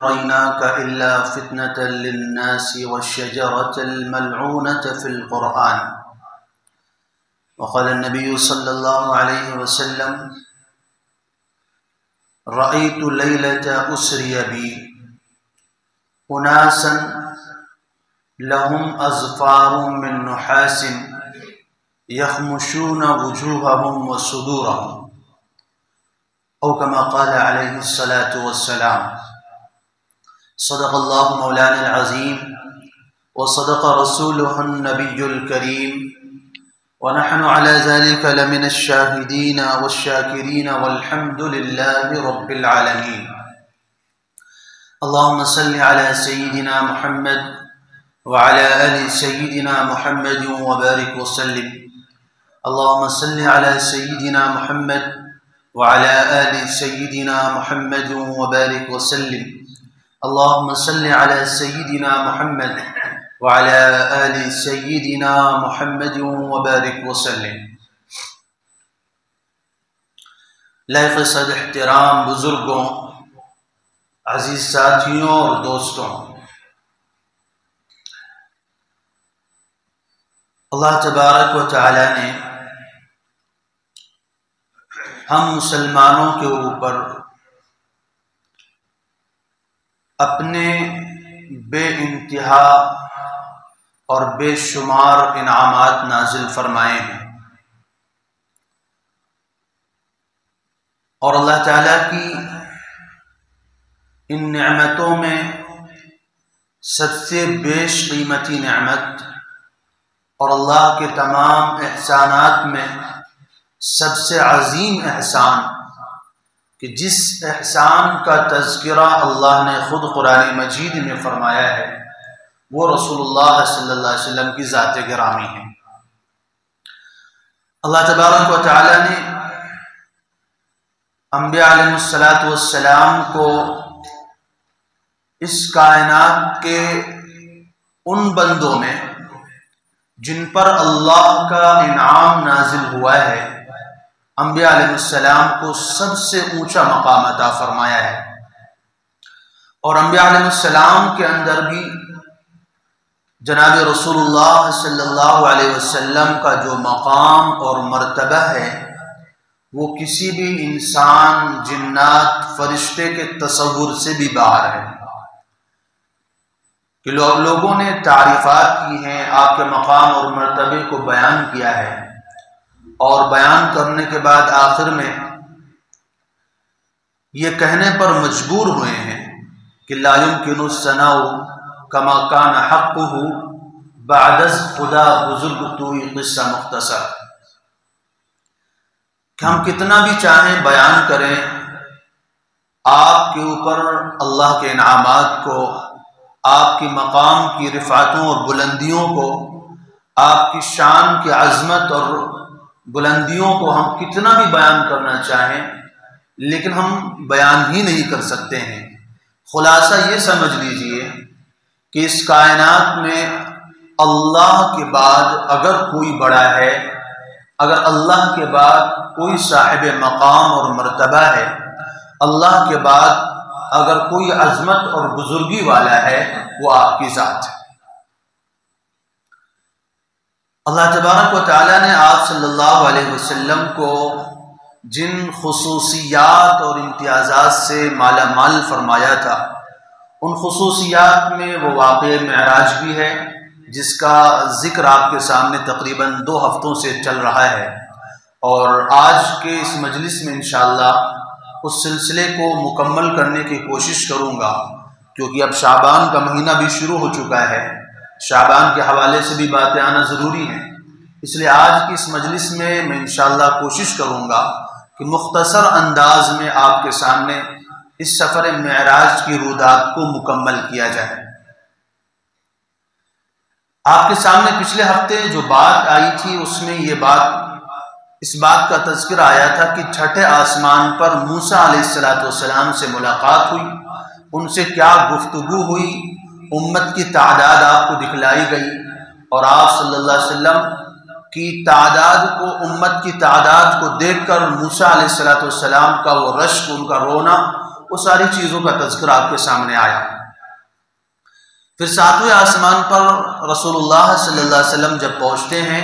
أريناك إلا فتنة للناس والشجرة الملعونة في القرآن. وقال النبي صلى الله عليه وسلم: رأيت ليلة أسري بي أناسا لهم أظفار من نحاس يخمشون وجوههم وصدورهم، أو كما قال عليه الصلاة والسلام. صدق الله مولانا العظيم وصدق رسوله النبي الكريم، ونحن على ذلك لمن الشاهدين والشاكرين والحمد لله رب العالمين. اللهم صل على سيدنا محمد وعلى آل سيدنا محمد وبارك وسلم. اللهم صل على سيدنا محمد وعلى آل سيدنا محمد وبارك وسلم. اللهم صل على سيدنا محمد وعلى آل سيدنا محمد وبارك وسلم. لائق صد احترام بزرگوں، عزیز ساتھیوں اور دوستوں، اللہ تبارک و تعالی نے ہم مسلمانوں کے اوپر اپنے بے انتہا اور بے شمار انعامات نازل فرمائے ہیں، اور اللہ تعالیٰ کی ان نعمتوں میں سب سے بیش قیمتی نعمت اور اللہ کے تمام احسانات میں سب سے عظیم احسان کہ جس احسان کا تذکرہ اللہ نے خود قرآن مجید میں فرمایا ہے، وہ رسول اللہ صلی اللہ علیہ وسلم کی ذات گرامی ہے۔ اللہ تبارک و تعالی نے انبیاء علیہ السلام کو اس کائنات کے ان بندوں میں جن پر اللہ کا انعام نازل ہوا ہے، انبیاء علیہ السلام کو سب سے اونچا مقام عطا فرمایا ہے، اور انبیاء علیہ السلام کے اندر بھی جناب رسول اللہ صلی اللہ علیہ وسلم کا جو مقام اور مرتبہ ہے وہ کسی بھی انسان، جنات، فرشتے کے تصور سے بھی باہر ہے، کہ لوگوں نے تعریفات کی ہیں، آپ کے مقام اور مرتبے کو بیان کیا ہے، اور بیان کرنے کے بعد آخر میں یہ کہنے پر مجبور ہوئے ہیں کہ لا يمكن الثناء كما كان حقه بعد خدا بزرگ توئی قصہ مختصر، کہ ہم کتنا بھی چاہیں بیان کریں آپ کے اوپر اللہ کے انعامات کو، آپ کی مقام کی رفعتوں اور بلندیوں کو، آپ کی شان کی عظمت اور بلندیوں کو ہم کتنا بھی بیان کرنا چاہیں، لیکن ہم بیان ہی نہیں کر سکتے ہیں۔ خلاصہ یہ سمجھ لیجئے کہ اس کائنات میں اللہ کے بعد اگر کوئی بڑا ہے، اگر اللہ کے بعد کوئی صاحب مقام اور مرتبہ ہے، اللہ کے بعد اگر کوئی عظمت اور بزرگی والا ہے، وہ آپ کی ذات ہے۔ اللہ تبارک و تعالیٰ نے آپ صلی اللہ علیہ وسلم کو جن خصوصیات اور امتیازات سے مالا مال فرمایا تھا، ان خصوصیات میں وہ واقعہ معراج بھی ہے، جس کا ذکر آپ کے سامنے تقریباً 2 ہفتوں سے چل رہا ہے، اور آج کے اس مجلس میں انشاءاللہ اس سلسلے کو مکمل کرنے کی کوشش کروں گا، کیونکہ اب شعبان کا مہینہ بھی شروع ہو چکا ہے، شعبان کے حوالے سے بھی باتیں آنا ضروری ہیں، اس لیے آج کی اس مجلس میں انشاءاللہ کوشش کروں گا کہ مختصر انداز میں آپ کے سامنے اس سفر معراج کی رودات کو مکمل کیا جائے۔ آپ کے سامنے پچھلے ہفتے جو بات آئی تھی اس میں اس بات کا تذکرہ آیا تھا کہ چھٹے آسمان پر موسیٰ علیہ السلام سے ملاقات ہوئی، ان سے کیا گفتگو ہوئی، امت کی تعداد آپ کو دکھلائی گئی، اور آپ صلی اللہ علیہ وسلم کی تعداد کو، امت کی تعداد کو دیکھ کر موسیٰ علیہ السلام کا وہ رشک، ان کا رونا وہ ساری چیزوں کا تذکرہ آپ کے سامنے آیا۔ پھر 7ویں آسمان پر رسول اللہ صلی اللہ علیہ وسلم جب پہنچتے ہیں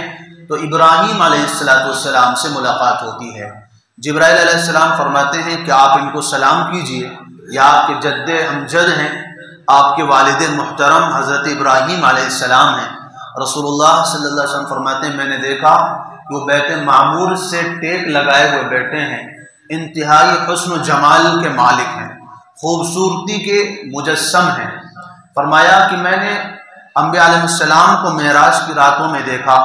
تو ابراہیم علیہ السلام سے ملاقات ہوتی ہے۔ جبرائیل علیہ السلام فرماتے ہیں کہ آپ ان کو سلام کیجئے، یہ آپ کے جد امجد ہیں، آپ کے والد محترم حضرت ابراہیم علیہ السلام ہیں۔ رسول اللہ صلی اللہ علیہ وسلم فرماتے ہیں میں نے دیکھا کہ وہ بیت معمور سے ٹیک لگائے ہوئے بیٹھے ہیں، انتہائی حسن و جمال کے مالک ہیں، خوبصورتی کے مجسم ہیں۔ فرمایا کہ میں نے انبیاء علیہ السلام کو معراج کی راتوں میں دیکھا،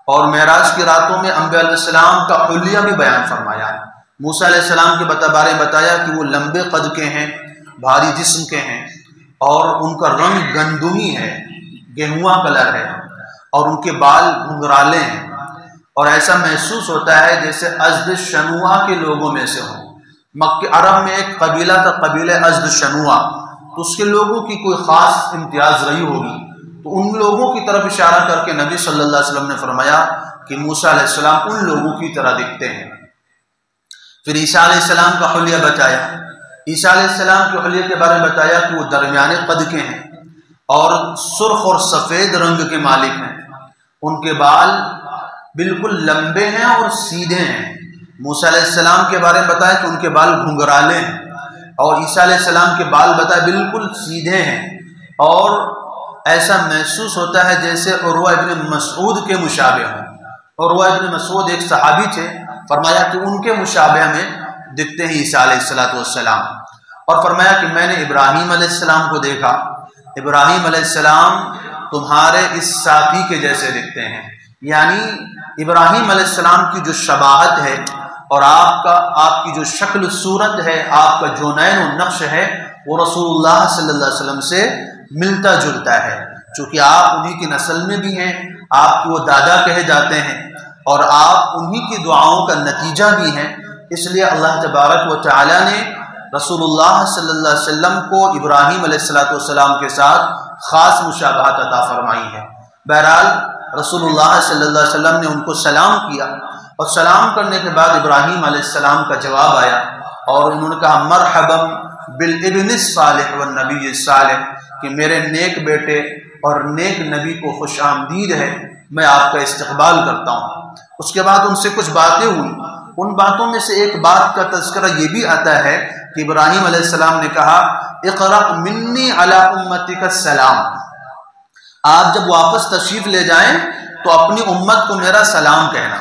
اور معراج کی راتوں میں انبیاء علیہ السلام کا حلیہ بھی بیان فرمایا۔ موسیٰ علیہ السلام کے بارے میں بتایا کہ وہ لمبے قد کے ہیں، بھاری جسم کے ہیں، اور ان کا رنگ گندمی ہے، گہواں کلر ہے، اور ان کے بال گھنگرالے ہیں، اور ایسا محسوس ہوتا ہے جیسے ازد شنوع کے لوگوں میں سے ہوں۔ مکہ عرب میں ایک قبیلہ تھا، قبیلہ ازد شنوع، تو اس کے لوگوں کی کوئی خاص امتیاز رہی ہوگی، تو ان لوگوں کی طرف اشارہ کر کے نبی صلی اللہ علیہ وسلم نے فرمایا کہ موسیٰ علیہ السلام ان لوگوں کی طرح دکھتے ہیں۔ پھر عیسیٰ علیہ السلام کا حلیہ بتایا۔ عیسیٰ علیہ السلام کے حلیہ کے بارے میں بتایا کہ وہ درمیانے قد کے ہیں اور سرخ اور سفید رنگ کے مالک ہیں، ان کے بال بالکل لمبے ہیں اور سیدھے ہیں۔ موسیٰ علیہ السلام کے بارے میں بتایا کہ ان کے بال گھنگرالے ہیں، اور عیسیٰ علیہ السلام کے بال بتایا بالکل سیدھے ہیں، اور ایسا محسوس ہوتا ہے جیسے عروہ ابن مسعود کے مشابہ ہوں۔ عروہ ابن مسعود ایک صحابی تھے، فرمایا کہ ان کے مشابہ میں دکھتے ہیں عیسیٰ علیہ السلام، اور فرمایا کہ میں نے ابراہیم علیہ السلام کو دیکھا، ابراہیم علیہ السلام تمہارے اس ساتھی کے جیسے دکھتے ہیں، یعنی ابراہیم علیہ السلام کی جو شباہت ہے اور آپ کی جو شکل صورت ہے، آپ کا جونین و نقش ہے، وہ رسول اللہ صلی اللہ علیہ وسلم سے ملتا جلتا ہے، چونکہ آپ انہی کی نسل میں بھی ہیں، آپ کے وہ دادا کہے جاتے ہیں، اور آپ انہی کی دعاؤں کا نتیجہ بھی ہیں۔ اس لیے اللہ تبارک و تعالی نے رسول اللہ صلی اللہ علیہ وسلم کو ابراہیم علیہ السلام کے ساتھ خاص مشابہت عطا فرمائی ہے۔ بہرحال رسول اللہ صلی اللہ علیہ وسلم نے ان کو سلام کیا، اور سلام کرنے کے بعد ابراہیم علیہ السلام کا جواب آیا، اور انہوں نے کہا مرحبا بالابن الصالح والنبی الصالح، کہ میرے نیک بیٹے اور نیک نبی کو خوش آمدید ہے، میں آپ کا استقبال کرتا ہوں۔ اس کے بعد ان سے کچھ باتیں ہوئی، ان باتوں میں سے ایک بات کا تذکرہ یہ بھی آتا ہے کہ ابراہیم علیہ السلام نے کہا اقرأ منی علی امتک السلام، آپ جب واپس تشریف لے جائیں تو اپنی امت کو میرا سلام کہنا۔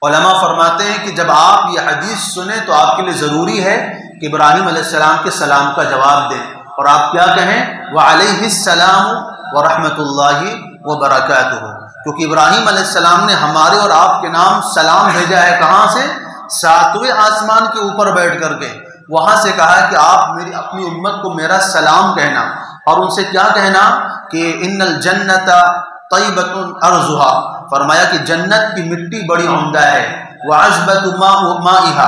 علماء فرماتے ہیں کہ جب آپ یہ حدیث سنیں تو آپ کے لیے ضروری ہے کہ ابراہیم علیہ السلام کے سلام کا جواب دیں، اور آپ کیا کہیں وعلیہ السلام ورحمۃ اللہ وبرکاتہ، کیونکہ ابراہیم علیہ السلام نے ہمارے اور آپ کے نام سلام بھیجا ہے، کہاں سے؟ 7ویں آسمان کے اوپر بیٹھ کر کے، وہاں سے کہا کہ آپ میری اپنی امت کو میرا سلام کہنا، اور ان سے کیا کہنا کہ ان الجنت طیبۃ ارضھا، فرمایا کہ جنت کی مٹی بڑی عمدہ ہے، وعذبۃ مائھا،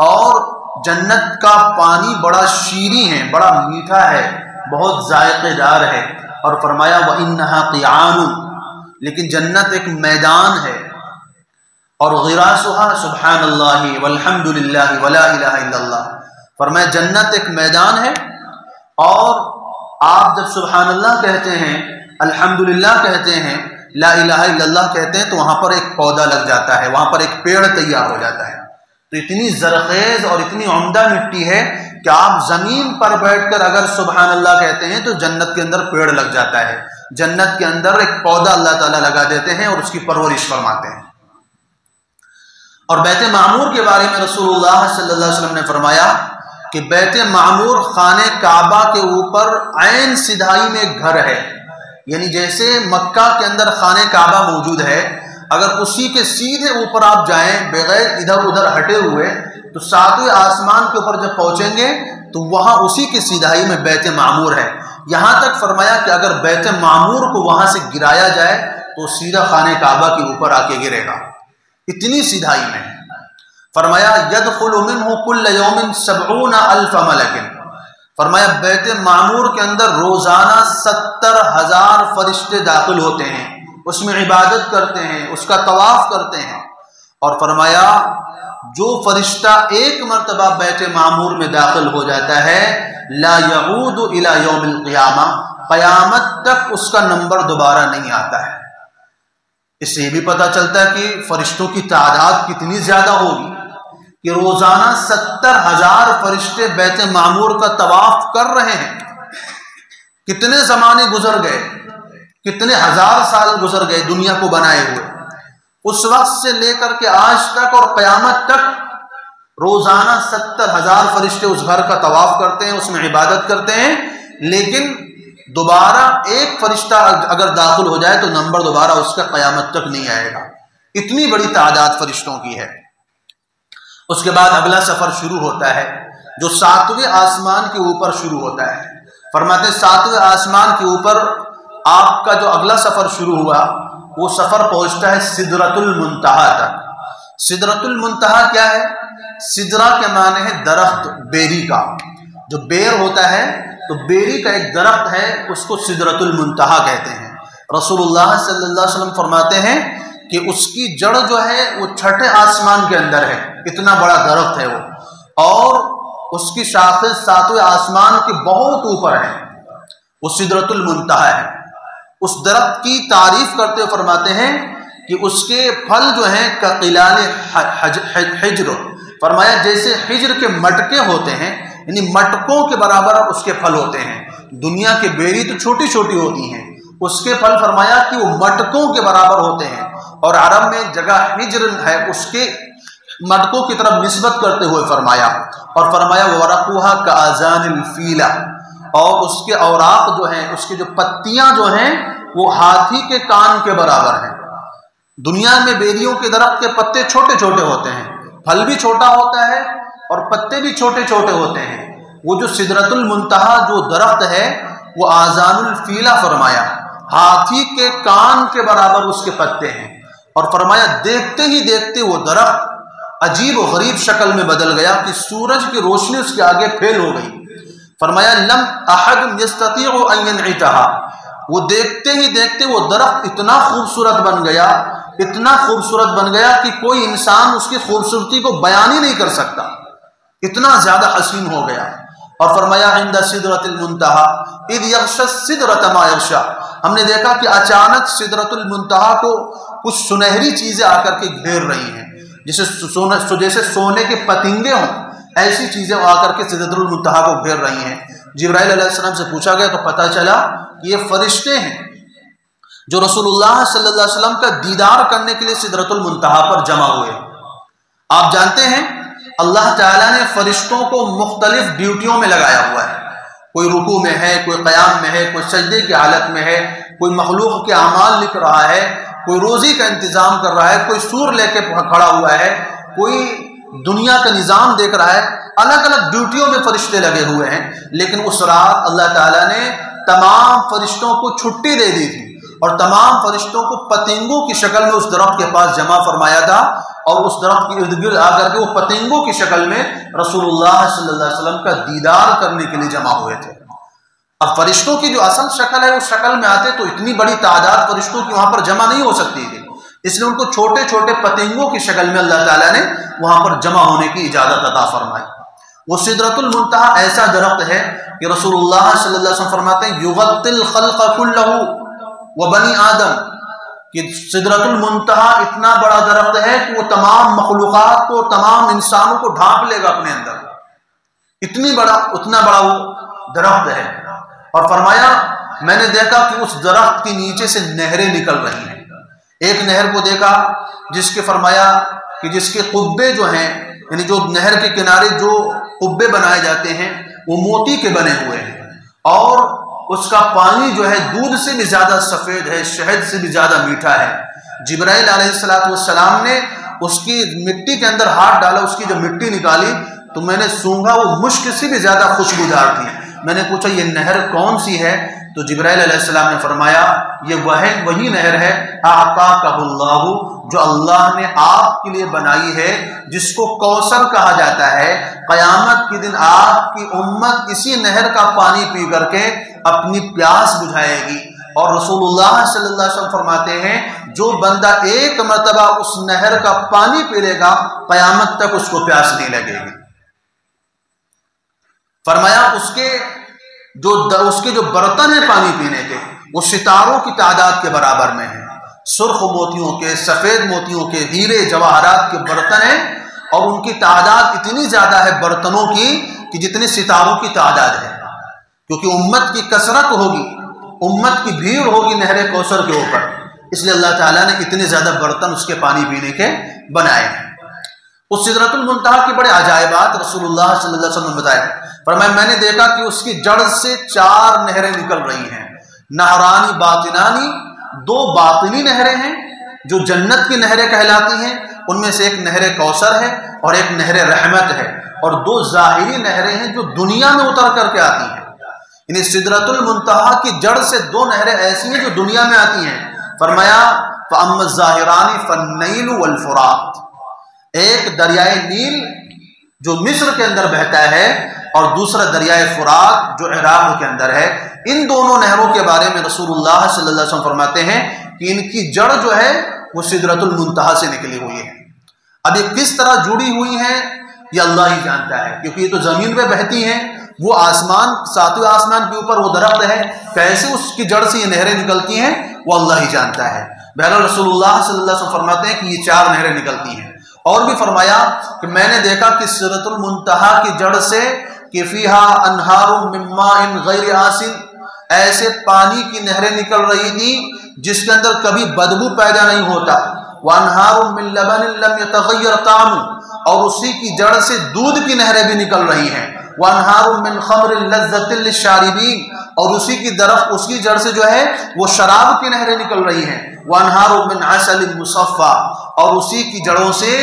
اور جنت کا پانی بڑا شیریں ہے، بڑا میٹھا ہے، بہت ذائقے دار ہے، اور فرمایا وَإِنَّهَا قِعَانٌ، لیکن جنت ایک میدان ہے، اور غراسها سبحان اللہ والحمد للہ ولا الہ الا اللہ، فرمایا جنت ایک میدان ہے، اور آپ جب سبحان اللہ کہتے ہیں، الحمدللہ کہتے ہیں، لا الہ الا اللہ کہتے ہیں، تو وہاں پر ایک پودا لگ جاتا ہے، وہاں پر ایک پیڑ تیار ہو جاتا ہے۔ تو اتنی زرخیز اور اتنی عمدہ مٹی ہے کہ آپ زمین پر بیٹھ کر اگر سبحان اللہ کہتے ہیں تو جنت کے اندر پیڑ لگ جاتا ہے، جنت کے اندر ایک پودا اللہ تعالیٰ لگا دیتے ہیں اور اس کی پرورش فرماتے ہیں۔ اور بیت معمور کے بارے میں رسول اللہ صلی اللہ علیہ وسلم نے فرمایا کہ بیت معمور خانہ کعبہ کے اوپر عین سدھائی میں ایک گھر ہے، یعنی جیسے مکہ کے اندر خانہ کعبہ موجود ہے، اگر اسی کے سیدھے اوپر آپ جائیں بغیر ادھر ادھر ہٹے ہوئے تو 7ویں آسمان کے اوپر جب پہنچیں گے تو وہاں اسی کی سیدھائی میں بیت معمور ہے۔ یہاں تک فرمایا کہ اگر بیت معمور کو وہاں سے گرایا جائے تو سیدھا خانہ کعبہ کے اوپر آ کے گرے گا، اتنی سیدھائی میں۔ فرمایا یدخل منہ کل یوم 70,000 ملک، فرمایا بیت معمور کے اندر روزانہ 70,000 فرشتے داخل ہوتے ہیں، اس میں عبادت کرتے ہیں، اس کا طواف کرتے ہیں، اور فرمایا جو فرشتہ ایک مرتبہ بیت معمور میں داخل ہو جاتا ہے لا یعود الی یوم القیامہ، قیامت تک اس کا نمبر دوبارہ نہیں آتا ہے۔ اس سے یہ بھی پتہ چلتا ہے کہ فرشتوں کی تعداد کتنی زیادہ ہوگی کہ روزانہ 70,000 فرشتے بیت معمور کا طواف کر رہے ہیں۔ کتنے زمانے گزر گئے، کتنے ہزار سال گزر گئے دنیا کو بنائے ہوئے، اس وقت سے لے کر کے آج تک اور قیامت تک روزانہ 70,000 فرشتے اس گھر کا طواف کرتے ہیں، اس میں عبادت کرتے ہیں، لیکن دوبارہ ایک فرشتہ اگر داخل ہو جائے تو نمبر دوبارہ اس کا قیامت تک نہیں آئے گا۔ اتنی بڑی تعداد فرشتوں کی ہے۔ اس کے بعد اگلا سفر شروع ہوتا ہے جو 7ویں آسمان کے اوپر شروع ہوتا ہے۔ فرماتے ہیں 7ویں آسمان کے اوپر آپ کا جو اگلا سفر شروع ہوا وہ سفر پہنچتا ہے سدرۃ المنتہا تک۔ سدرۃ المنتہا کیا ہے؟ سدرہ کے معنی ہے درخت، بیری کا۔ جو بیر ہوتا ہے تو بیری کا ایک درخت ہے، اس کو سدرۃ المنتہا کہتے ہیں۔ رسول اللہ صلی اللہ علیہ وسلم فرماتے ہیں کہ اس کی جڑ جو ہے وہ 6 آسمان کے اندر ہے، اتنا بڑا درخت ہے وہ، اور اس کی شاخیں 7ویں آسمان کے بہت اوپر ہیں، وہ سدرۃ المنتہا ہے۔ اس درخت کی تعریف کرتے ہوئے فرماتے ہیں کہ اس کے پھل جو ہیں کقلال حجر، فرمایا جیسے حجر کے مٹکے ہوتے ہیں، یعنی مٹکوں کے برابر اس کے پھل ہوتے ہیں۔ دنیا کے بیری تو چھوٹی چھوٹی ہوتی ہیں، اس کے پھل فرمایا کہ وہ مٹکوں کے برابر ہوتے ہیں، اور عرب میں جگہ حجر ہے اس کے مٹکوں کی طرف نسبت کرتے ہوئے فرمایا، اور فرمایا وَرَقُوهَا كَآذَانِ الْفِيلَ، اور اس کے اوراق جو ہیں، اس کی جو پتیاں جو ہیں وہ ہاتھی کے کان کے برابر ہیں۔ دنیا میں بیریوں کے درخت کے پتے چھوٹے چھوٹے ہوتے ہیں، پھل بھی چھوٹا ہوتا ہے اور پتے بھی چھوٹے چھوٹے ہوتے ہیں۔ وہ جو سدرۃ المنتہا جو درخت ہے وہ آذان الفیلہ فرمایا، ہاتھی کے کان کے برابر اس کے پتے ہیں، اور فرمایا دیکھتے ہی دیکھتے وہ درخت عجیب و غریب شکل میں بدل گیا کہ سورج کی روشنی اس کے آگے پھیل ہو گئی۔ فرمایا لم احد یستطیع ان ینعتها، وہ دیکھتے ہی دیکھتے وہ درخت اتنا خوبصورت بن گیا، اتنا خوبصورت بن گیا کہ کوئی انسان اس کی خوبصورتی کو بیان ہی نہیں کر سکتا، اتنا زیادہ حسین ہو گیا۔ اور فرمایا عند سدرۃ المنتہا اذ یغشی السدرۃ ما یغشی، ہم نے دیکھا کہ اچانک سدرۃ المنتہا کو کچھ سنہری چیزیں آ کر کے گھیر رہی ہیں، جیسے سونے کے پتنگے ہوں، ایسی چیزیں آ کر کے سدرۃ المنتہا کو گھیر رہی ہیں۔ جبرائیل علیہ السلام سے پوچھا گیا تو پتہ چلا کہ یہ فرشتے ہیں جو رسول اللہ صلی اللہ علیہ وسلم کا دیدار کرنے کے لیے سدرۃ المنتہا پر جمع ہوئے۔ آپ جانتے ہیں اللہ تعالیٰ نے فرشتوں کو مختلف ڈیوٹیوں میں لگایا ہوا ہے، کوئی رکوع میں ہے، کوئی قیام میں ہے، کوئی سجدے کی حالت میں ہے، کوئی مخلوق کے اعمال لکھ رہا ہے، کوئی روزی کا انتظام کر رہا ہے، کوئی سور لے کے کھڑا ہوا ہے، کوئی دنیا کا نظام دیکھ رہا ہے۔ الگ الگ ڈیوٹیوں میں فرشتے لگے ہوئے ہیں، لیکن اس رات اللہ تعالیٰ نے تمام فرشتوں کو چھٹی دے دی تھی، اور تمام فرشتوں کو پتنگوں کی شکل میں اس درخت کے پاس جمع فرمایا تھا، اور اس درخت کے ارد گرد آ کر کے وہ پتنگوں کی شکل میں رسول اللہ صلی اللہ علیہ وسلم کا دیدار کرنے کے لیے جمع ہوئے تھے۔ اب فرشتوں کی جو اصل شکل ہے اس شکل میں آتے تو اتنی بڑی تعداد فرشتوں کی وہاں پر جمع نہیں ہو سکتی تھی، اس لیے ان کو چھوٹے چھوٹے پتنگوں کی شکل میں اللہ تعالیٰ نے وہاں پر جمع ہونے کی اجازت عطا فرمائی۔ وہ سدرۃ المنتہا ایسا درخت ہے کہ رسول اللہ صلی اللہ علیہ وسلم فرماتے ہیں یغطی الخلق کلہ وبنی آدم، کہ سدرۃ المنتہا اتنا بڑا درخت ہے کہ وہ تمام مخلوقات کو، تمام انسانوں کو ڈھانپ لے گا اپنے اندر، اتنا بڑا وہ درخت ہے۔ اور فرمایا میں نے دیکھا کہ اس درخت کے نیچے سے نہریں نکل رہی ہیں۔ ایک نہر کو دیکھا جس کے فرمایا کہ جس کے قبے جو ہیں، یعنی جو نہر کے کنارے جو قبے بنائے جاتے ہیں وہ موتی کے بنے ہوئے ہیں، اور اس کا پانی جو ہے دودھ سے بھی زیادہ سفید ہے، شہد سے بھی زیادہ میٹھا ہے۔ جبرائیل علیہ السلام نے اس کی مٹی کے اندر ہاتھ ڈالا، اس کی جب مٹی نکالی تو میں نے سونگا وہ مشک سے بھی زیادہ خوشبودار تھی۔ میں نے پوچھا یہ نہر کون سی ہے؟ تو جبرائیل علیہ السلام نے فرمایا یہ وہی نہر ہے اعطاکہ اللہ، جو اللہ نے آپ کے لیے بنائی ہے، جس کو کوثر کہا جاتا ہے۔ قیامت کے دن آپ کی امت اسی نہر کا پانی پی کر کے اپنی پیاس بجھائے گی۔ اور رسول اللہ صلی اللہ علیہ وسلم فرماتے ہیں جو بندہ ایک مرتبہ اس نہر کا پانی پی لے گا قیامت تک اس کو پیاس نہیں لگے گی۔ فرمایا اس کے جو برتن ہیں پانی پینے کے وہ ستاروں کی تعداد کے برابر میں ہیں، سرخ موتیوں کے، سفید موتیوں کے، ہیرے جواہرات کے برتن ہیں، اور ان کی تعداد اتنی زیادہ ہے برتنوں کی کہ جتنے ستاروں کی تعداد ہے، کیونکہ امت کی کثرت ہوگی، امت کی بھیڑ ہوگی نہر کوثر کے اوپر، اس لیے اللہ تعالیٰ نے اتنے زیادہ برتن اس کے پانی پینے کے بنائے ہیں۔ اس سدرۃ المنتہا کی بڑے عجائبات رسول اللہ صلی اللہ علیہ وسلم نے بتائے۔ فرمایا میں نے دیکھا کہ اس کی جڑ سے 4 نہریں نکل رہی ہیں، نہرانی باطنانی، 2 باطنی نہریں ہیں جو جنت کی نہریں کہلاتی ہیں، ان میں سے ایک نہر کوثر ہے اور ایک نہر رحمت ہے، اور 2 ظاہری نہریں ہیں جو دنیا میں اتر کر کے آتی ہیں۔ یعنی سدرۃ المنتہا کی جڑ سے 2 نہریں ایسی ہیں جو دنیا میں آتی ہیں۔ فرمایا فَأَمَّا الظَّاهِرَانِ فَالنَّيْلُ وَالْفُرَاتُ، ایک دریائے نیل جو مصر کے اندر بہتا ہے اور دوسرا دریائے فرات جو عراق کے اندر ہے، ان دونوں نہروں کے بارے میں رسول اللہ صلی اللہ علیہ وسلم فرماتے ہیں کہ ان کی جڑ جو ہے وہ سدرۃ المنتہا سے نکلی ہوئی ہے۔ اب یہ کس طرح جڑی ہوئی ہیں یہ اللہ ہی جانتا ہے، کیونکہ یہ تو زمین پہ بہتی ہیں، وہ آسمان 7ویں آسمان کے اوپر وہ درخت ہے، کیسے اس کی جڑ سے یہ نہریں نکلتی ہیں وہ اللہ ہی جانتا ہے۔ بہرحال رسول اللہ صلی اللہ علیہ وسلم فرماتے ہیں کہ یہ 4 نہریں نکلتی ہیں، اور بھی فرمایا کہ میں نے دیکھا کہ سدرۃ المنتہا کی جڑ سے کہ فیہا انہار من ماء غیر آسن، ایسے پانی کی نہریں نکل رہی تھی جس کے اندر کبھی بدبو پیدا نہیں ہوتا، وانہار من لبن لم یتغیر طعمہ، اور اسی کی جڑ سے دودھ کی نہریں بھی نکل رہی ہیں، وانہار من خمر لذۃ للشاربین، اور اسی کی جڑ سے جو ہے وہ شراب کی نہریں نکل رہی ہیں، وانہار من عسل مصفى، اور اسی کی جڑوں سے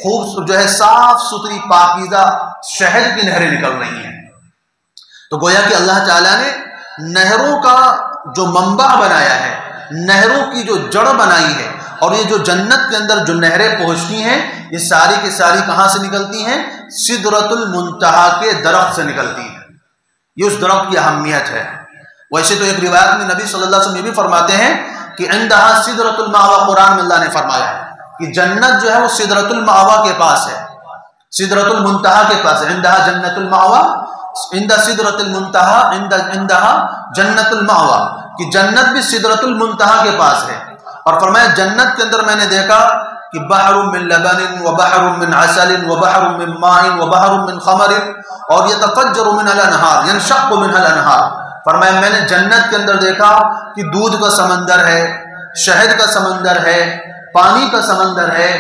خوب جو ہے صاف ستھری پاکیزہ شہد کی نہریں نکل رہی ہیں۔ تو گویا کہ اللہ تعالیٰ نے نہروں کا جو منبع بنایا ہے، نہروں کی جو جڑ بنائی ہے، اور یہ جو جنت کے اندر جو نہریں پہنچتی ہیں یہ ساری کی ساری کہاں سے نکلتی ہیں؟ سدرۃ المنتہا کے درخت سے نکلتی ہیں۔ یہ اس درخت کی اہمیت ہے۔ ویسے تو ایک روایت میں نبی صلی اللہ علیہ وسلم یہ بھی فرماتے ہیں کہ عندہا سدرۃ المأویٰ، قرآن میں اللہ نے فرمایا ہے کہ جنت جو ہے وہ سدرۃ المأویٰ کے پاس ہے، سدرۃ المنتہا کے پاس ہے۔ عندہا جنت المأویٰ، عند سدرۃ المنتہا، عندہا جنت المأویٰ، کہ جنت بھی سدرۃ المنتہا کے پاس ہے۔ اور فرمایا جنت کے اندر میں نے دیکھا کہ بحر من لبن وبحر من عسل وبحر من ماء وبحر من خمر اور يتفجر منها الانہار ينشق منها الانہار۔ فرمایا میں نے جنت کے اندر دیکھا کہ دودھ کا سمندر ہے، شہد کا سمندر ہے، پانی کا سمندر ہے،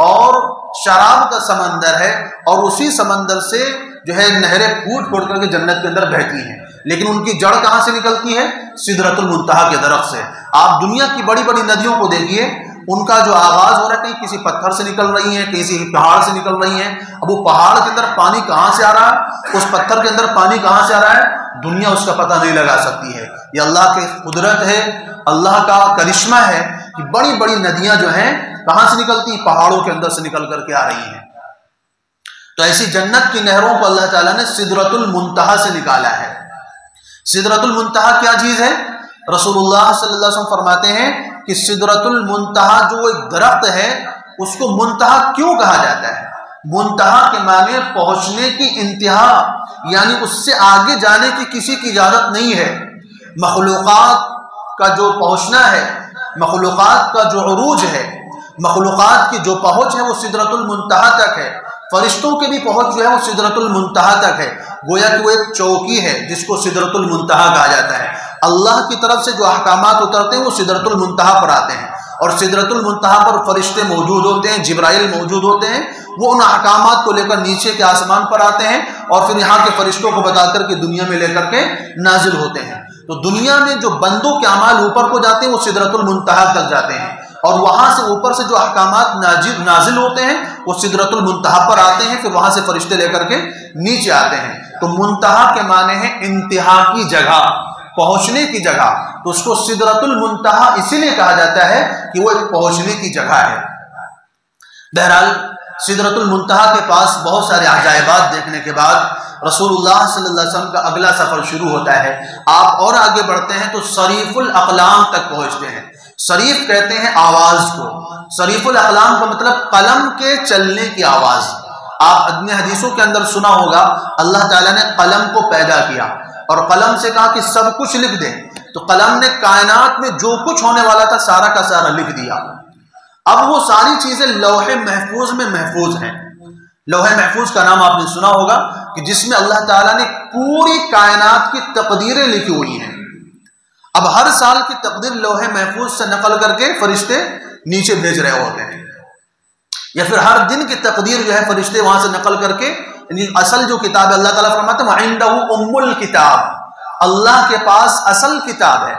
اور شراب کا سمندر ہے، اور اسی سمندر سے جو ہے نہریں پھوٹ پھوٹ کر کے جنت کے اندر بہتی ہیں، لیکن ان کی جڑ کہاں سے نکلتی ہے؟ سدرۃ المنتہا کے درخت سے۔ آپ دنیا کی بڑی بڑی ندیوں کو دیکھیے، ان کا جو آغاز ہو رہا ہے کہیں کسی پتھر سے نکل رہی ہیں، کسی پہاڑ سے نکل رہی ہیں، اب وہ پہاڑ کے اندر پانی کہاں سے آ رہا ہے، اس پتھر کے اندر پانی کہاں سے آ رہا ہے، دنیا اس کا پتہ نہیں لگا سکتی ہے۔ یہ اللہ کی قدرت ہے، اللہ کا کرشمہ ہے کہ بڑی بڑی ندیاں جو ہیں کہاں سے نکلتی ہیں؟ پہاڑوں کے اندر سے نکل کر کے آ رہی ہیں۔ تو ایسی جنت کی نہروں کو اللہ تعالیٰ نے سدرۃ المنتہا سے نکالا ہے۔ سدرۃ المنتہا کیا چیز ہے؟ رسول اللہ صلی اللہ علیہ وسلم فرماتے ہیں کہ سدرۃ المنتہا جو ایک درخت ہے اس کو منتہا کیوں کہا جاتا ہے؟ منتہا کے معنی پہنچنے کی انتہا، یعنی اس سے آگے جانے کی کسی کی اجازت نہیں ہے۔ مخلوقات کا جو پہنچنا ہے، مخلوقات کا جو عروج ہے، مخلوقات کی جو پہنچ ہے وہ سدرۃ المنتہا تک ہے۔ فرشتوں کی بھی پہنچ جو ہے وہ سدرۃ المنتہا تک ہے، گویا کہ وہ ایک چوکی ہے جس کو سدرۃ المنتہا کہا جاتا ہے۔ اللہ کی طرف سے جو احکامات اترتے ہیں وہ سدرۃ المنتہا پر آتے ہیں، اور سدرۃ المنتہا پر فرشتے موجود ہوتے ہیں، جبرائیل موجود ہوتے ہیں، وہ ان احکامات کو لے کر نیچے کے آسمان پر آتے ہیں اور پھر یہاں کے فرشتوں کو بتا کر کے دنیا میں لے کر کے نازل ہوتے ہیں۔ تو دنیا میں جو بندوں کے اعمال اوپر کو جاتے ہیں وہ سدرۃ المنتہا تک جاتے ہیں، اور وہاں سے اوپر سے جو احکامات نازل ہوتے ہیں وہ سدرۃ المنتہا پر آتے ہیں، پھر وہاں سے فرشتے لے کر کے نیچے آتے ہیں۔ تو منتہا کے معنی ہے انتہا کی جگہ، پہنچنے کی جگہ، تو اس کو سدرۃ المنتہا اسی لیے کہا جاتا ہے کہ وہ ایک پہنچنے کی جگہ ہے۔ بہرحال سدرۃ المنتہا کے پاس بہت سارے عجائبات دیکھنے کے بعد رسول اللہ صلی اللہ علیہ وسلم کا اگلا سفر شروع ہوتا ہے. آپ اور آگے بڑھتے ہیں تو صریف الاقلام تک پہنچتے ہیں. صریف کہتے ہیں آواز کو. صریف الاقلام کا مطلب قلم کے چلنے کی آواز. آپ ادنی حدیثوں کے اندر سنا ہوگا اللہ تعالیٰ نے قلم کو پیدا کیا اور قلم سے کہا کہ سب کچھ لکھ دیں. تو قلم نے کائنات میں جو کچھ ہونے والا تھا سارا کا سارا لکھ دیا. اب وہ ساری چیزیں لوح محفوظ میں محفوظ ہیں. لوح محفوظ کا نام آپ نے سنا ہوگا کہ جس میں اللہ تعالیٰ نے پوری کائنات کی تقدیریں لکھی ہوئی ہیں. اب ہر سال کی تقدیر لوح محفوظ سے نقل کر کے فرشتے نیچے بھیج رہے ہوتے ہیں، یا پھر ہر دن کی تقدیر جو ہے فرشتے وہاں سے نقل کر کے، یعنی اصل جو کتاب ہے اللہ تعالیٰ فرماتے ہیں وَعِنْدَهُ أُمُّ الْكِتَابِ، اللہ کے پاس اصل کتاب ہے.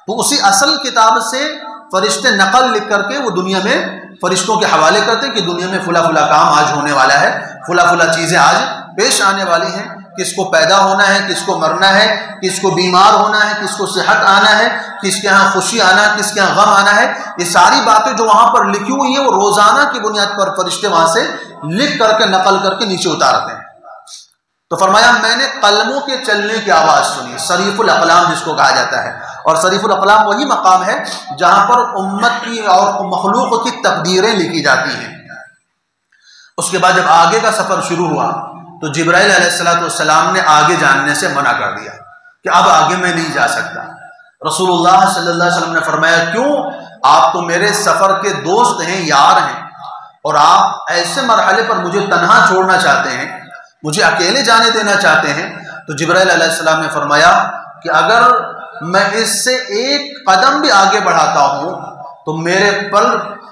تو اسی اصل کتاب سے فرشتے نقل لکھ کر کے وہ دنیا میں فرشتوں کے حوالے کرتے ہیں کہ دنیا میں فلا فلا کام آج ہونے والا ہے، فلا فلا چیزیں آج پیش آنے والی ہیں. کس کو پیدا ہونا ہے، کس کو مرنا ہے، کس کو بیمار ہونا ہے، کس کو صحت آنا ہے، کس کے ہاں خوشی آنا ہے، کس کے ہاں غم آنا ہے. یہ ساری باتیں جو وہاں پر لکھی ہوئی ہیں وہ روزانہ کی بنیاد پر فرشتے وہاں سے لکھ کر کے نقل کر کے نیچے اتارتے ہیں. تو فرمایا میں نے قلموں کے چلنے کی آواز سنی. صریف الاقلام جس کو کہا جاتا ہے. اور صریف الاقلام وہی مقام ہے جہاں پر امت کی اور مخلوق کی تقدیریں لکھی جاتی ہیں. اس کے بعد جب آگے کا سفر شروع ہوا تو جبرائیل علیہ السلام نے آگے جاننے سے منع کر دیا کہ اب آگے میں نہیں جا سکتا. رسول اللہ صلی اللہ علیہ وسلم نے فرمایا کیوں؟ آپ تو میرے سفر کے دوست ہیں، یار ہیں، اور آپ ایسے مرحلے پر مجھے تنہا چھوڑنا چاہتے ہیں، مجھے اکیلے جانے دینا چاہتے ہیں. تو جبرائیل علیہ السلام نے فرمایا کہ اگر میں اس سے ایک قدم بھی آگے بڑھاتا ہوں تو میرے پر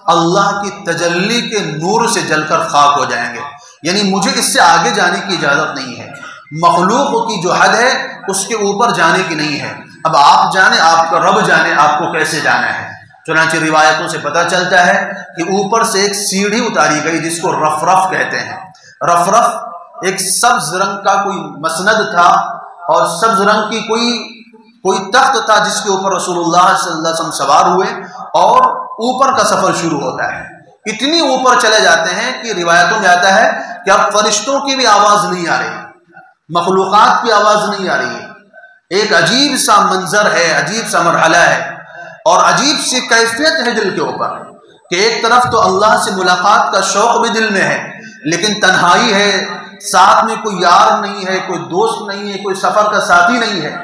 اللہ کی تجلی کے نور سے جل کر خاک ہو جائیں گے. یعنی مجھے اس سے آگے جانے کی اجازت نہیں ہے. مخلوق کی جو حد ہے اس کے اوپر جانے کی نہیں ہے. اب آپ جانے، آپ کا رب جانے آپ کو کیسے جانا ہے. چنانچہ روایتوں سے پتہ چلتا ہے کہ اوپر سے ایک سیڑھی اتاری گئی جس کو رفرف کہتے ہیں. رفرف ایک سبز رنگ کا کوئی مسند تھا اور سبز رنگ کی کوئی تخت تھا جس کے اوپر رسول اللہ صلی اللہ علیہ وسلم سوار ہوئے اور اوپر کا سفر شروع ہوتا ہے. اتنی اوپر چلے جاتے ہیں کہ روایتوں میں آتا ہے کہ اب فرشتوں کی بھی آواز نہیں آ رہی، مخلوقات کی آواز نہیں آ رہی ہے. ایک عجیب سا منظر ہے، عجیب سا مرحلہ ہے اور عجیب سی کیفیت ہے دل کے اوپر کہ ایک طرف تو اللہ سے ملاقات کا شوق بھی دل میں ہے، لیکن تنہائی ہے، ساتھ میں کوئی یار نہیں ہے، کوئی دوست نہیں ہے، کوئی سفر کا ساتھی نہیں ہے.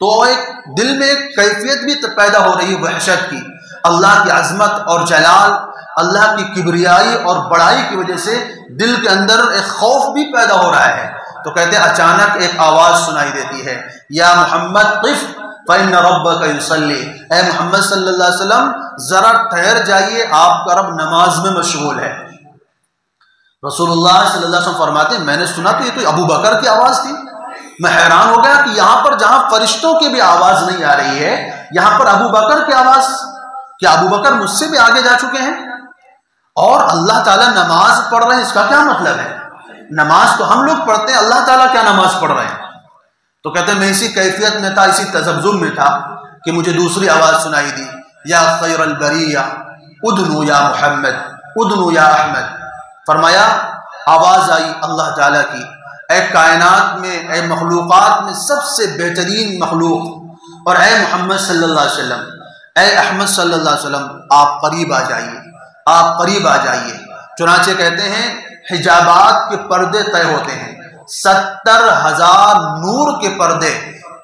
تو ایک دل میں ایک کیفیت بھی پیدا ہو رہی ہے وحشت کی. اللہ کی عظمت اور جلال، اللہ کی کبریائی اور بڑائی کی وجہ سے دل کے اندر ایک خوف بھی پیدا ہو رہا ہے. تو کہتے ہیں اچانک ایک آواز سنائی دیتی ہے، یا محمد قف فإن ربک یصلی، اے محمد صلی اللہ علیہ وسلم ذرا ٹھہر جائیے، آپ کا رب نماز میں مشغول ہے. رسول اللہ صلی اللہ علیہ وسلم فرماتے ہیں میں نے سنا تو یہ تو ابو بکر کی آواز تھی. میں حیران ہو گیا کہ یہاں پر جہاں فرشتوں کی بھی آواز نہیں آ رہی ہے یہاں پر ابو بکر کی آواز. کیا ابو بکر مجھ سے بھی آگے جا چکے ہیں؟ اور اللہ تعالیٰ نماز پڑھ رہے ہیں، اس کا کیا مطلب ہے؟ نماز تو ہم لوگ پڑھتے ہیں، اللہ تعالیٰ کیا نماز پڑھ رہے ہیں؟ تو کہتے ہیں میں اسی کیفیت میں تھا، اسی تذبذب میں تھا کہ مجھے دوسری آواز سنائی دی، یا خیر البریہ ادنو یا محمد ادنو یا احمد. فرمایا آواز آئی اللہ تعالیٰ کی، اے کائنات میں، اے مخلوقات میں سب سے بہترین مخلوق اور اے محمد صلی اللہ علیہ وسلم، اے احمد صلی اللہ علیہ وسلم آپ قریب آ جائیے، آپ قریب آ جائیے. چنانچہ کہتے ہیں حجابات کے پردے طے ہوتے ہیں، 70,000 نور کے پردے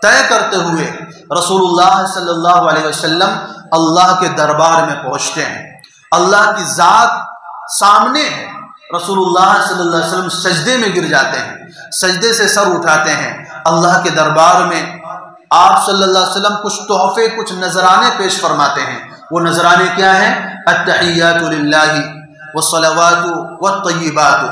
طے کرتے ہوئے رسول اللہ صلی اللہ علیہ وسلم اللہ کے دربار میں پہنچتے ہیں. اللہ کی ذات سامنے ہے، رسول اللہ صلی اللہ علیہ وسلم سجدے میں گر جاتے ہیں، سجدے سے سر اٹھاتے ہیں. اللہ کے دربار میں آپ صلی اللہ علیہ وسلم کچھ تحفے، کچھ نذرانے پیش فرماتے ہیں. وہ نذرانے کیا ہیں؟ التحیات للہ والصلوات والطیبات.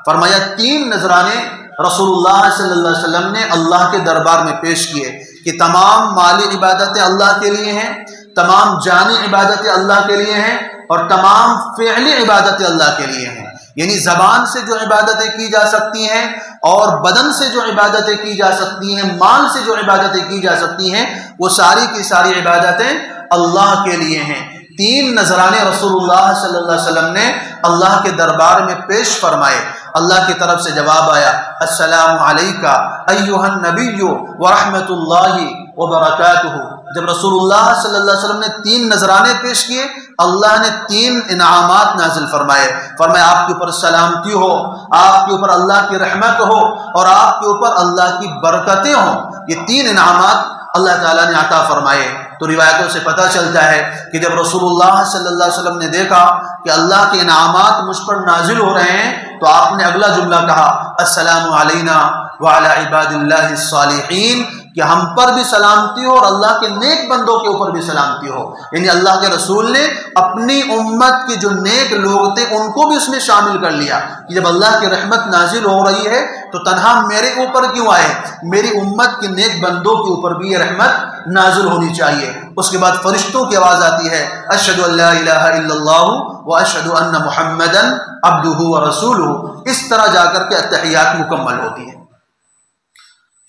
فرمایا 3 نذرانے رسول اللہ صلی اللہ علیہ وسلم نے اللہ کے دربار میں پیش کیے کہ تمام مالی عبادتیں اللہ کے لیے ہیں، تمام جانی عبادتیں اللہ کے لیے ہیں اور تمام فعلی عبادتیں اللہ کے لیے ہیں. یعنی زبان سے جو عبادتیں کی جا سکتی ہیں اور بدن سے جو عبادتیں کی جا سکتی ہیں، مال سے جو عبادتیں کی جا سکتی ہیں، وہ ساری کی ساری عبادتیں اللہ کے لیے ہیں. 3 نذرانے رسول اللہ صلی اللہ علیہ وسلم نے اللہ کے دربار میں پیش فرمائے. اللہ کی طرف سے جواب آیا السلام علیکہ ایھا النبی ورحمۃ اللہ وبرکاتہ۔ جب رسول اللہ صلی اللہ علیہ وسلم نے 3 نذرانے پیش کیے، اللہ نے 3 انعامات نازل فرمائے۔ فرمایا آپ کے اوپر سلامتی ہو، آپ کے اوپر اللہ کی رحمت ہو، اور آپ کے اوپر اللہ کی برکتیں ہوں۔ یہ 3 انعامات اللہ تعالیٰ نے عطا فرمائے۔ تو روایتوں سے پتہ چلتا ہے کہ جب رسول اللہ صلی اللہ علیہ وسلم نے دیکھا کہ اللہ کے انعامات مجھ پر نازل ہو رہے ہیں، تو آپ نے اگلا جملہ کہا السلام علینا وعلی عباد اللہ الصالحین، کہ ہم پر بھی سلامتی ہو اور اللہ کے نیک بندوں کے اوپر بھی سلامتی ہو۔ یعنی اللہ کے رسول نے اپنی امت کے جو نیک لوگ تھے ان کو بھی اس میں شامل کر لیا کہ جب اللہ کی رحمت نازل ہو رہی ہے تو تنہا میرے اوپر کیوں آئے، میری امت کے نیک بندوں کے اوپر بھی یہ رحمت نازل ہونی چاہیے۔ اس کے بعد فرشتوں کی آواز آتی ہے اشہد ان لا الہ الا اللہ واشہد ان محمدا عبدہ ورسولہ۔ اس طرح جا کر کے التحیات مکمل ہوتی ہے۔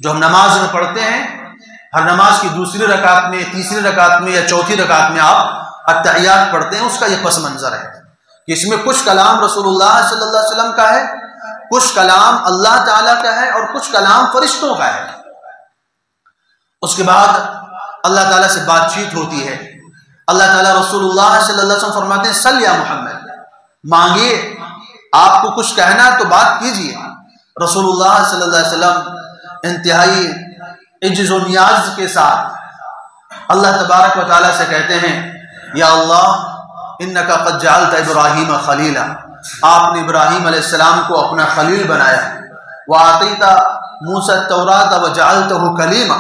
جو ہم نماز میں پڑھتے ہیں، ہر نماز کی دوسری رکعت میں، تیسری رکعت میں یا چوتھی رکعت میں آپ التحیات پڑھتے ہیں، اس کا یہ پس منظر ہے کہ اس میں کچھ کلام رسول اللہ صلی اللہ علیہ وسلم کا ہے، کچھ کلام اللہ تعالیٰ کا ہے، اور کچھ کلام فرشتوں کا ہے۔ اس کے بعد اللہ تعالیٰ سے بات چیت ہوتی ہے۔ اللہ تعالیٰ رسول اللہ صلی اللہ علیہ وسلم فرماتے ہیں سل یا محمد، مانگیے، آپ کو کچھ کہنا ہے تو بات کیجیے۔ رسول اللہ صلی اللہ علیہ وسلم انتہائی عجز و نیاز کے ساتھ اللہ تبارک و تعالیٰ سے کہتے ہیں یا اللہ انکا قد جعلت ابراہیم خلیلا، آپ نے ابراہیم علیہ السلام کو اپنا خلیل بنایا۔ وآتیت موسیٰ التوراۃ وجعلتہ کلیما،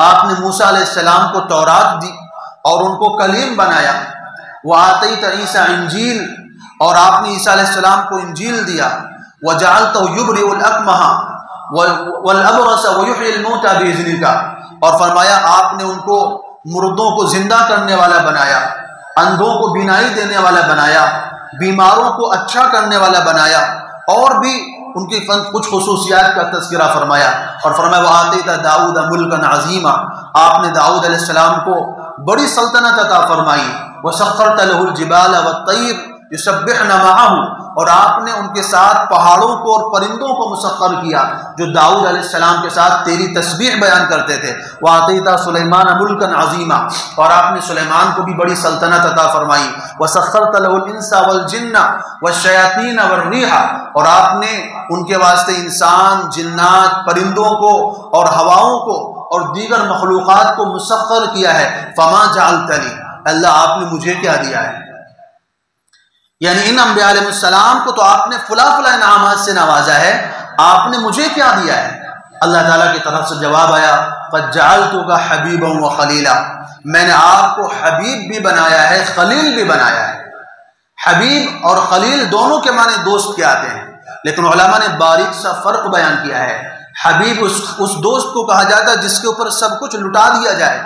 آپ نے موسیٰ علیہ السلام کو تورات دی اور ان کو کلیم بنایا۔ وآتیت عیسیٰ انجیل، اور آپ نے عیسیٰ علیہ السلام کو انجیل دیا۔ وجعلتہ یبرئ الاکمہ والابرص ویحیی الموتى باذنک، اور فرمایا آپ نے ان کو مردوں کو زندہ کرنے والا بنایا، اندھوں کو بینائی دینے والا بنایا، بیماروں کو اچھا کرنے والا بنایا، اور بھی ان کی کچھ خصوصیات کا تذکرہ فرمایا۔ اور فرمایا وآتیت داؤد ملکا عظیما، آپ نے داؤد علیہ السلام کو بڑی سلطنت عطا فرمائی۔ وسخرت له الجبال والطیر یسبحن معه، اور آپ نے ان کے ساتھ پہاڑوں کو اور پرندوں کو مسخر کیا جو داؤد علیہ السلام کے ساتھ تیری تسبیح بیان کرتے تھے۔ وآتیت سلیمان ملکا عظیما، اور آپ نے سلیمان کو بھی بڑی سلطنت عطا فرمائی۔ وسخرت له الانس والجن والشیاطین والریح، اور آپ نے ان کے واسطے انسان، جنات، پرندوں کو اور ہواؤں کو اور دیگر مخلوقات کو مسخر کیا ہے۔ فما جعلتنی، اللہ آپ نے مجھے کیا دیا ہے؟ یعنی ان انبیاء علیہ السلام کو تو آپ نے فلاں انعامات سے نوازا ہے، آپ نے مجھے کیا دیا ہے؟ اللہ تعالیٰ کی طرف سے جواب آیا قد جعلتک حبیبا وخلیلا، میں نے آپ کو حبیب بھی بنایا ہے، خلیل بھی بنایا ہے۔ حبیب اور خلیل دونوں کے معنی دوست کے آتے ہیں، لیکن علماء نے باریک سا فرق بیان کیا ہے۔ حبیب اس دوست کو کہا جاتا ہے جس کے اوپر سب کچھ لٹا دیا جائے،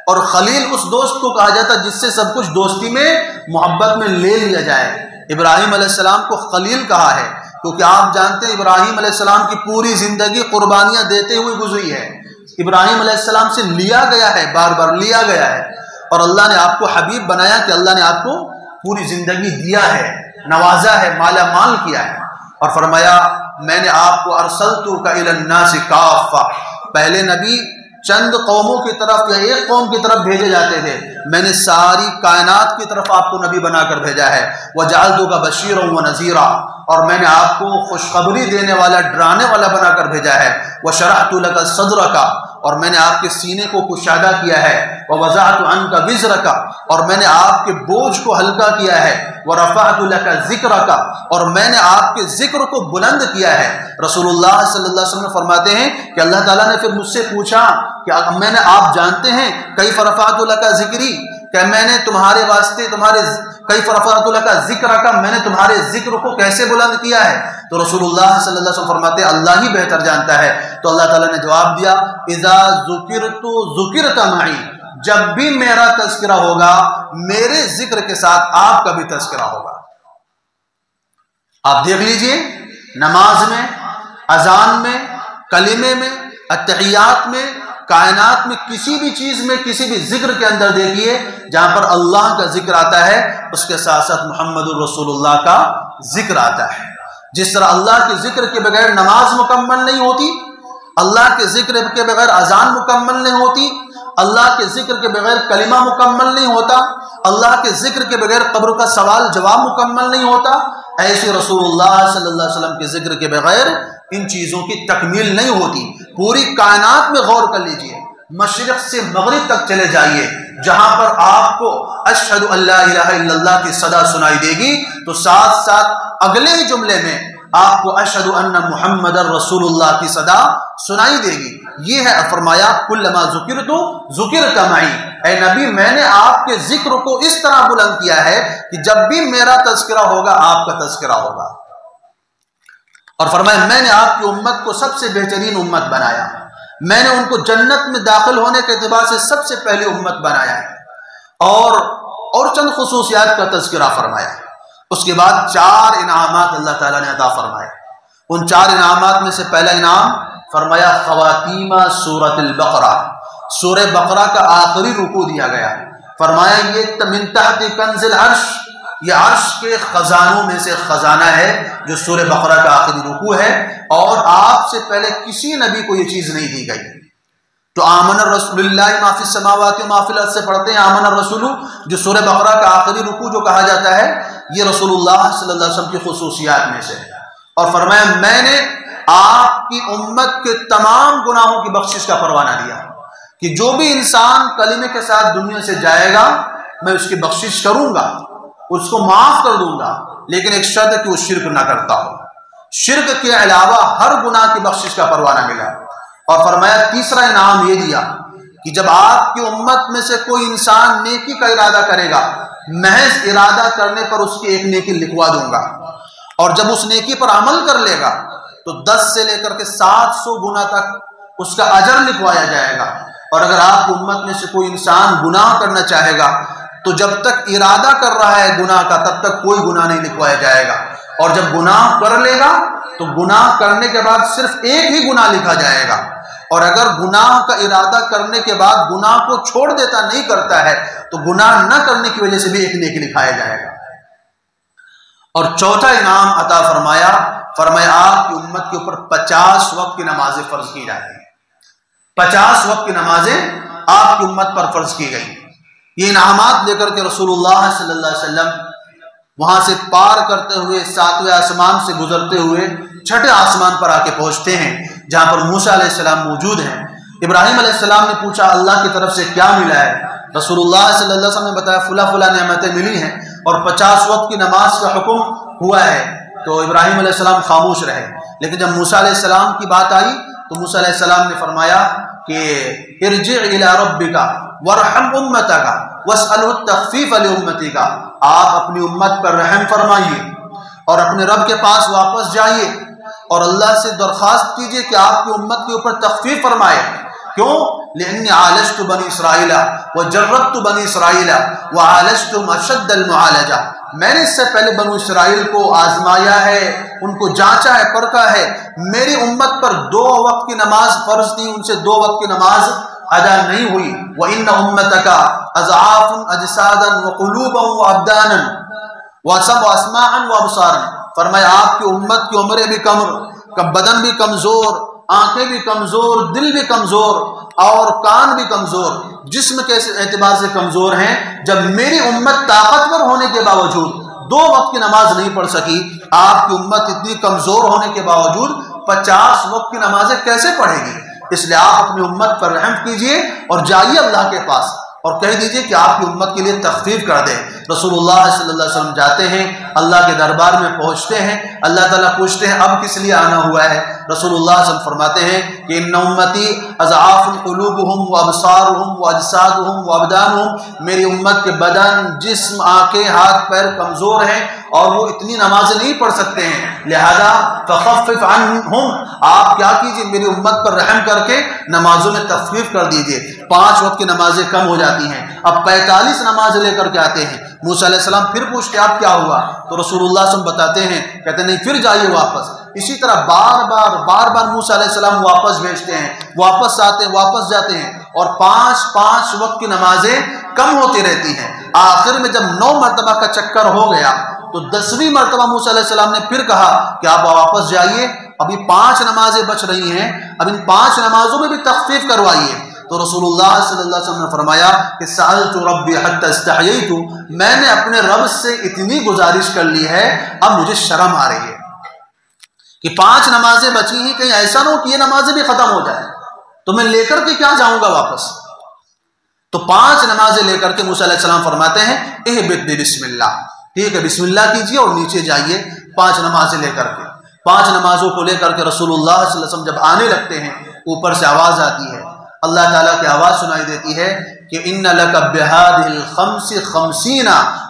اور خلیل اس دوست کو کہا جاتا ہے جس سے سب کچھ دوستی میں، محبت میں لے لیا جائے۔ ابراہیم علیہ السلام کو خلیل کہا ہے کیونکہ آپ جانتے ہیں ابراہیم علیہ السلام کی پوری زندگی قربانیاں دیتے ہوئے گزری ہے۔ ابراہیم علیہ السلام سے لیا گیا ہے، بار بار لیا گیا ہے، اور اللہ نے آپ کو حبیب بنایا کہ اللہ نے آپ کو پوری زندگی دیا ہے، نوازا ہے، مالا مال کیا ہے۔ اور فرمایا میں نے آپ کو ارسلتک الی الناس کافہ، پہلے نبی چند قوموں کی طرف یا ایک قوم کی طرف بھیجے جاتے تھے، میں نے ساری کائنات کی طرف آپ کو نبی بنا کر بھیجا ہے۔ وجعلتک بشیرا ونذیرا، اور میں نے آپ کو خوشخبری دینے والا، ڈرانے والا بنا کر بھیجا ہے۔ وشرحت لک صدرک، اور میں نے آپ کے سینے کو کشادہ کیا ہے۔ ووضعت عنک وزرک، اور میں نے آپ کے بوجھ کو ہلکا کیا ہے۔ ورفعت لک ذکرک، اور میں نے آپ کے ذکر کو بلند کیا ہے۔ رسول اللہ صلی اللہ علیہ وسلم فرماتے ہیں کہ اللہ تعالیٰ نے پھر مجھ سے پوچھا کہ میں نے، آپ جانتے ہیں کیف رفعت لک ذکری، کہ میں نے تمہارے واسطے کیف رفعت لک ذکرک، میں نے تمہارے ذکر کو کیسے بلند کیا ہے؟ تو رسول اللہ صلی اللہ علیہ وسلم فرماتے ہیں اللہ ہی بہتر جانتا ہے۔ تو اللہ تعالیٰ نے جواب دیا اذا ذکرت ذکرت معی، جب بھی میرا تذکرہ ہوگا میرے ذکر کے ساتھ آپ کا بھی تذکرہ ہوگا۔ آپ دیکھ لیجئے نماز میں، اذان میں، کلمے میں، التحیات میں، کائنات میں، کسی بھی چیز میں، کسی بھی ذکر کے اندر دیکھیے جہاں پر اللہ کا ذکر آتا ہے اس کے ساتھ ساتھ محمد الرسول اللہ کا ذکر آتا ہے۔ جس طرح اللہ کے ذکر کے بغیر نماز مکمل نہیں ہوتی، اللہ کے ذکر کے بغیر اذان مکمل نہیں ہوتی، اللہ کے ذکر کے بغیر کلمہ مکمل نہیں ہوتا، اللہ کے ذکر کے بغیر قبر کا سوال جواب مکمل نہیں ہوتا، ایسے رسول اللہ صلی اللہ علیہ وسلم کے ذکر کے بغیر ان چیزوں کی تکمیل نہیں ہوتی۔ پوری کائنات میں غور کر لیجئے، مشرق سے مغرب تک چلے جائیے، جہاں پر آپ کو اشہد ان لا الہ الا اللہ کی صدا سنائی دے گی تو ساتھ ساتھ اگلے ہی جملے میں آپ کو اشہد ان محمد رسول اللہ کی صدا سنائی دے گی۔ یہ ہے فرمایا کلما ذکرت ذکرت معی، اے نبی میں نے آپ کے ذکر کو اس طرح بلند کیا ہے کہ جب بھی میرا تذکرہ ہوگا آپ کا تذکرہ ہوگا۔ اور فرمایا میں نے آپ کی امت کو سب سے بہترین امت بنایا، میں نے ان کو جنت میں داخل ہونے کے اعتبار سے سب سے پہلی امت بنایا ہے، اور چند خصوصیات کا تذکرہ فرمایا۔ اس کے بعد 4 انعامات اللہ تعالیٰ نے عطا فرمائے۔ ان 4 انعامات میں سے پہلا انعام فرمایا خواتیمہ سورۃ البقرہ، سورہ بقرہ کا آخری رکوع دیا گیا، فرمایا یہ من تحت کنز العرش، یہ عرش کے خزانوں میں سے خزانہ ہے جو سورہ بقرہ کا آخری رکوع ہے، اور آپ سے پہلے کسی نبی کو یہ چیز نہیں دی گئی۔ تو آمن الرسول اللہ ما فی السماوات و ما فی الارض سے پڑھتے ہیں آمن الرسول، جو سورہ بقرہ کا آخری رکوع جو کہا جاتا ہے یہ رسول اللہ صلی اللہ علیہ وسلم کی خصوصیات میں سے ہے۔ اور فرمایا میں نے آپ کی امت کے تمام گناہوں کی بخشش کا پروانہ دیا کہ جو بھی انسان کلمے کے ساتھ دنیا سے جائے گا میں اس کی بخشش کروں گا، اس کو معاف کر دوں گا، لیکن ایک شرط ہے کہ وہ شرک نہ کرتا ہو۔ شرک کے علاوہ ہر گناہ کی بخشش کا پروانہ ملا۔ اور فرمایا تیسرا انعام یہ دیا کہ جب آپ کی امت میں سے کوئی انسان نیکی کا ارادہ کرے گا، محض ارادہ کرنے پر اس کی ایک نیکی لکھوا دوں گا، اور جب اس نیکی پر عمل کر لے گا تو 10 سے لے کر کے 700 گنا تک اس کا اجر لکھوایا جائے گا۔ اور اگر آپ کی امت میں سے کوئی انسان گناہ کرنا چاہے گا تو جب تک ارادہ کر رہا ہے گناہ کا تب تک کوئی گناہ نہیں لکھوایا جائے گا، اور جب گناہ کر لے گا تو گناہ کرنے کے بعد صرف ایک ہی گناہ لکھا جائے گا، اور اگر گناہ کا ارادہ کرنے کے بعد گناہ کو چھوڑ دیتا نہیں کرتا ہے تو گناہ نہ کرنے کی وجہ سے بھی ایک نیکی لکھایا جائے گا۔ اور چوتھا انعام عطا فرمایا آپ کی امت کے اوپر 50 وقت کی نمازیں فرض کی جاتی ہیں، 50 وقت کی نمازیں آپ کی امت پر فرض کی گئی۔ یہ انعامات لے کر کے رسول اللہ صلی اللہ علیہ وسلم وہاں سے پار کرتے ہوئے 7ویں آسمان سے گزرتے ہوئے 6ٹھے آسمان پر آ کے پہنچتے ہیں جہاں پر موسیٰ علیہ السلام موجود ہیں۔ ابراہیم علیہ السلام نے پوچھا اللہ کی طرف سے کیا ملا ہے؟ رسول اللہ صلی اللہ علیہ وسلم نے بتایا فلاں نعمتیں ملی ہیں اور 50 وقت کی نماز کا حکم ہوا ہے۔ تو ابراہیم علیہ السلام خاموش رہے، لیکن جب موسیٰ علیہ السلام کی بات آئی تو موسیٰ علیہ السلام نے فرمایا کہ ارجع الی ربک وارحم امتک واسألہ التخفیف لامتک، آپ اپنی امت پر رحم فرمائیے اور اپنے رب کے پاس واپس جائیے اور اللہ سے درخواست کیجئے کہ آپ کی امت کے اوپر تخفیف فرمائے۔ کیوں؟ لأنی عالجت بنی اسرائیل وجربت بنی اسرائیل وعالجتم اشد المعالجہ، میں نے اس سے پہلے بنو اسرائیل کو آزمایا ہے، ان کو جانچا ہے، پرکھا ہے۔ میری امت پر 2 وقت کی نماز فرض تھی، ان سے 2 وقت کی نماز ادا نہیں ہوئی۔ وَإِنَّ أُمَّتَكَ أَضْعَافٌ أَجْسَادًا وَقُلُوبًا وَأَبْدَانًا وَسَمْعًا وَأَسْمَاعًا وَأَبْصَارًا، فرمایا آپ کی امت کی عمریں بھی کم، بدن بھی کمزور، آنکھیں بھی کمزور، دل بھی کمزور اور کان بھی کمزور، جسم کے اعتبار سے کمزور ہیں۔ جب میری امت طاقتور ہونے کے باوجود 2 وقت کی نماز نہیں پڑھ سکی، آپ کی امت اتنی کمزور ہونے کے باوجود 50 وقت کی نمازیں کیسے پڑھے گی؟ اس لیے آپ اپنی امت پر رحم کیجئے اور جائیے اللہ کے پاس اور کہہ دیجئے کہ آپ کی امت کے لیے تخفیف کر دے۔ رسول اللہ صلی اللہ علیہ وسلم جاتے ہیں، اللہ کے دربار میں پہنچتے ہیں، اللہ تعالیٰ پوچھتے ہیں اب کس لیے آنا ہوا ہے؟ رسول اللہ صلی اللہ علیہ وسلم فرماتے ہیں کہ ان امتی اضعاف قلوبہم وابصارہم واجسادہم وابدانہم، میری امت کے بدن، جسم، آنکھیں، ہاتھ پیر کمزور ہیں اور وہ اتنی نمازیں نہیں پڑھ سکتے ہیں، لہذا فخفف عنہم، آپ کیا کیجئے میری امت پر رحم کر کے نمازوں میں تخفیف کر دیجئے۔ 5 وقت کی نمازیں کم ہو جاتی ہیں، اب 45 نماز لے کر کے آتے ہیں۔ موسیٰ علیہ السلام پھر پوچھتے اب کیا ہوا؟ تو رسول اللہ صلی اللہ علیہ وسلم بتاتے ہیں، کہتے ہیں نہیں پھر جائیے واپس۔ اسی طرح بار بار موسیٰ علیہ السلام واپس بھیجتے ہیں، واپس آتے ہیں، واپس جاتے ہیں، اور 5 وقت کی نمازیں کم ہوتی رہتی ہیں۔ آخر میں جب 9 مرتبہ کا چکر ہو گیا تو 10ویں مرتبہ موسیٰ علیہ السلام نے پھر کہا کہ آپ واپس جائیے، ابھی 5 نمازیں بچ رہی ہیں، اب ان 5 نمازوں میں بھی تخفیف کروائیے۔ تو رسول اللہ صلی اللہ علیہ وسلم نے فرمایا کہ سألت ربی حتی استحییت، میں نے اپنے رب سے اتنی گزارش کر لی ہے اب مجھے شرم آ رہی ہے کہ 5 نمازیں بچی ہیں، کہیں ایسا نہ ہو کہ یہ نمازیں بھی ختم ہو جائیں تو میں لے کر کے کیا جاؤں گا واپس۔ تو 5 نمازیں لے کر کے موسیٰ علیہ السلام فرماتے ہیں اہبط بسم اللہ، ٹھیک ہے بسم اللہ کیجئے اور نیچے جائیے 5 نمازیں لے کر کے۔ 5 نمازوں کو لے کر کے رسول اللہ صلی اللہ علیہ وسلم جب آنے لگتے ہیں، اوپر سے آواز آتی ہے، اللہ تعالیٰ کی آواز سنائی دیتی ہے کہ ان لک بہذہ الخمس خمسین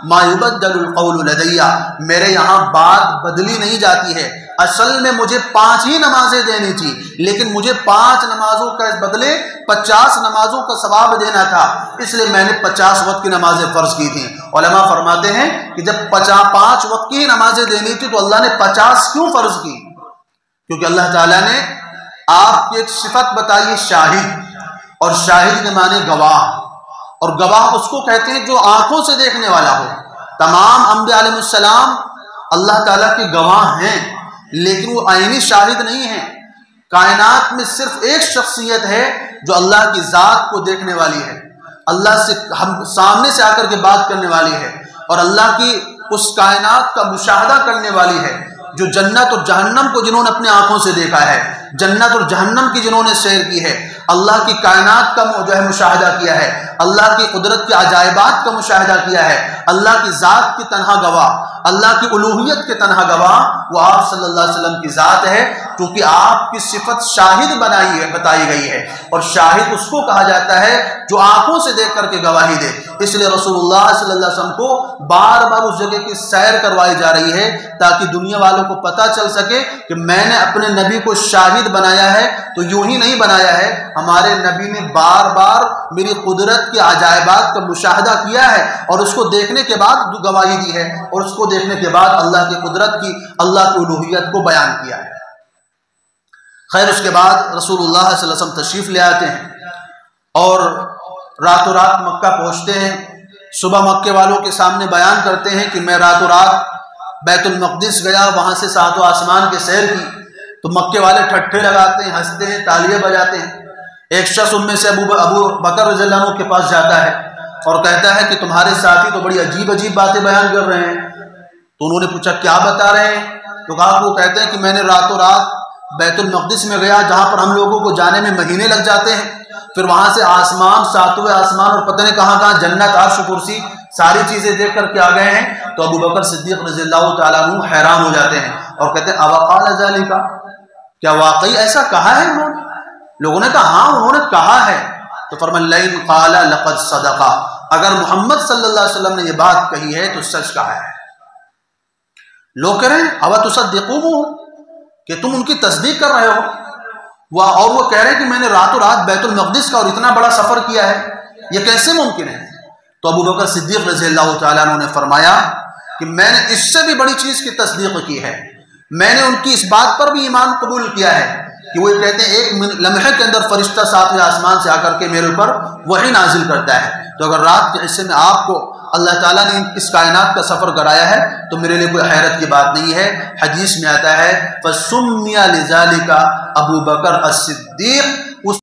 ما یبدل القول لدی، میرے یہاں بات بدلی نہیں جاتی ہے، اصل میں مجھے 5 ہی نمازیں دینی تھی، لیکن مجھے 5 نمازوں کا بدلے 50 نمازوں کا ثواب دینا تھا، اس لیے میں نے 50 وقت کی نمازیں فرض کی تھیں۔ علماء فرماتے ہیں کہ جب 5 وقت کی نمازیں دینی تھی تو اللہ نے 50 کیوں فرض کی؟ کیونکہ اللہ تعالیٰ نے آپ کی ایک صفت بتائی ہے شاہد، اور شاہد کے معنی گواہ، اور گواہ اس کو کہتے ہیں جو آنکھوں سے دیکھنے والا ہو۔ تمام انبیاء علیہ السلام اللہ تعالیٰ کے گواہ ہیں، لیکن وہ عینی شاہد نہیں ہیں۔ کائنات میں صرف ایک شخصیت ہے جو اللہ کی ذات کو دیکھنے والی ہے، اللہ سے ہم سامنے سے آ کر کے بات کرنے والی ہے، اور اللہ کی اس کائنات کا مشاہدہ کرنے والی ہے، جو جنت اور جہنم کو جنہوں نے اپنے آنکھوں سے دیکھا ہے، جنت اور جہنم کی جنہوں نے سیر کی ہے، اللہ کی کائنات کا جو ہے مشاہدہ کیا ہے، اللہ کی قدرت کے عجائبات کا مشاہدہ کیا ہے، اللہ کی ذات کی تنہا گواہ، اللہ کی الوہیت کے تنہا گواہ وہ آپ صلی اللہ علیہ وسلم کی ذات ہے، کیونکہ آپ کی صفت شاہد بتائی گئی ہے، اور شاہد اس کو کہا جاتا ہے جو آنکھوں سے دیکھ کر کے گواہی دے۔ اس لیے رسول اللہ صلی اللہ علیہ وسلم کو بار بار اس جگہ کی سیر کروائی جا رہی ہے تاکہ دنیا والوں کو پتہ چل سکے کہ میں نے اپنے نبی کو شاہد بنایا ہے تو یوں ہی نہیں بنایا ہے، ہمارے نبی نے بار بار میری قدرت کے عجائبات کا مشاہدہ کیا ہے اور اس کو دیکھنے کے بعد گواہی دی ہے، اور اس کو دیکھنے کے بعد اللہ کی قدرت کی، اللہ کی الوہیت کو بیان کیا ہے۔ خیر، اس کے بعد رسول اللہ صلی اللہ علیہ وسلم تشریف لے آتے ہیں اور راتوں رات مکہ پہنچتے ہیں۔ صبح مکے والوں کے سامنے بیان کرتے ہیں کہ میں راتوں رات بیت المقدس گیا، وہاں سے 7 آسمان کے سیر کی، تو مکے والے ٹھٹھے لگاتے ہیں، ہنستے ہیں، تالیاں بجاتے ہیں۔ ایک شخص ان میں سے ابو بکر رضی اللہ عنہ کے پاس جاتا ہے اور کہتا ہے کہ تمہارے ساتھی تو بڑی عجیب عجیب باتیں بیان کر رہے ہیں۔ تو انہوں نے پوچھا کیا بتا رہے ہیں؟ تو کہا وہ کہتے ہیں کہ میں نے راتوں رات بیت المقدس میں گیا، جہاں پر ہم لوگوں کو جانے میں مہینے لگ جاتے ہیں، پھر وہاں سے آسمان، 7ویں آسمان اور پتہ نہیں کہاں جنت، عرش، کرسی، ساری چیزیں دیکھ کر کے آ گئے ہیں۔ تو ابو بکر صدیق رضی اللہ تعالیٰ عنہ حیران ہو جاتے ہیں اور کہتے ہیں اوقال ذالک، کیا واقعی ایسا کہا ہے انہوں نے؟ لوگوں نے کہا ہاں انہوں نے کہا ہے۔ تو فرمایا لئن قال لقد صدق، اگر محمد صلی اللہ علیہ وسلم نے یہ بات کہی ہے تو سچ کہا ہے۔ لوگ کہہ رہے ہیں اوا تصدقوہ، کہ تم ان کی تصدیق کر رہے ہو، اور وہ کہہ رہے ہیں کہ میں نے راتوں رات بیت المقدس کا اور اتنا بڑا سفر کیا ہے، یہ کیسے ممکن ہے؟ تو ابو بکر صدیق رضی اللہ تعالیٰ عنہ نے فرمایا کہ میں نے اس سے بھی بڑی چیز کی تصدیق کی ہے، میں نے ان کی اس بات پر بھی ایمان قبول کیا ہے کہ وہ کہتے ہیں ایک لمحے کے اندر فرشتہ 7ویں آسمان سے آ کر کے میرے اوپر وحی نازل کرتا ہے۔ تو اگر رات کے حصے میں آپ کو اللہ تعالیٰ نے اس کائنات کا سفر کرایا ہے تو میرے لیے کوئی حیرت کی بات نہیں ہے۔ حدیث میں آتا ہے فَسُمِّيَ لِذَلِكَ ابو بکر الصدیق،